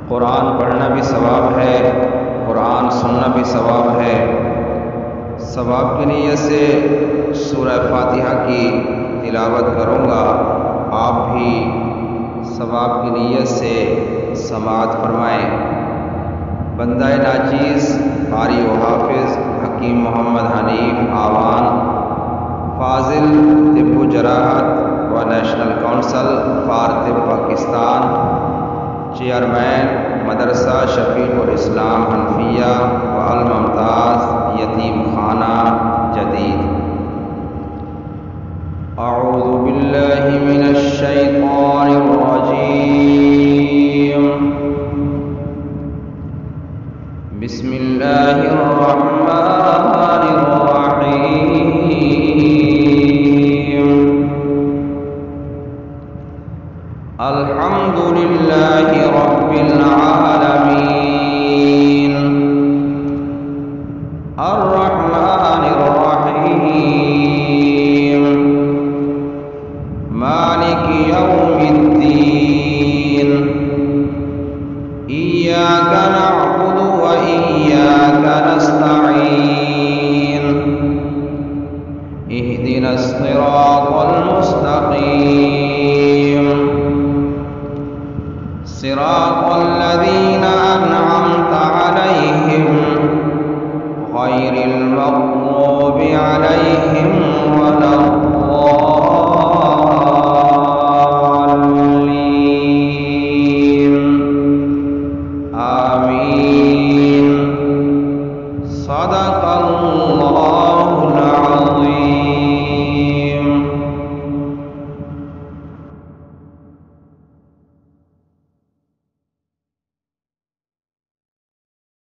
قرآن پڑھنا بھی ثواب ہے، قرآن سننا بھی ثواب ہے۔ ثواب کی نیت سے سورہ فاتحہ کی تلاوت کروں گا، آپ بھی ثواب کی نیت سے سماعت فرمائیں۔ بندہ ناچیز قاری و حافظ حکیم محمد حنیف آوان، فاضل طب و جراحت و نیشنل کونسل فار طب پاکستان، چیئرمین مدرسہ شفیق الاسلام حنفیہ و الممتاز یتیم خانہ جدید۔ اعوذ باللہ من الشیطان الرجیم، بسم اللہ الرحمن الرحیم، الحمد للہ رب العالمین، الرحمن الرحیم، مالک یوم الدین، ایاک نعبد و ایاک نستعین، اہدنا الصراط المستقیم، صراط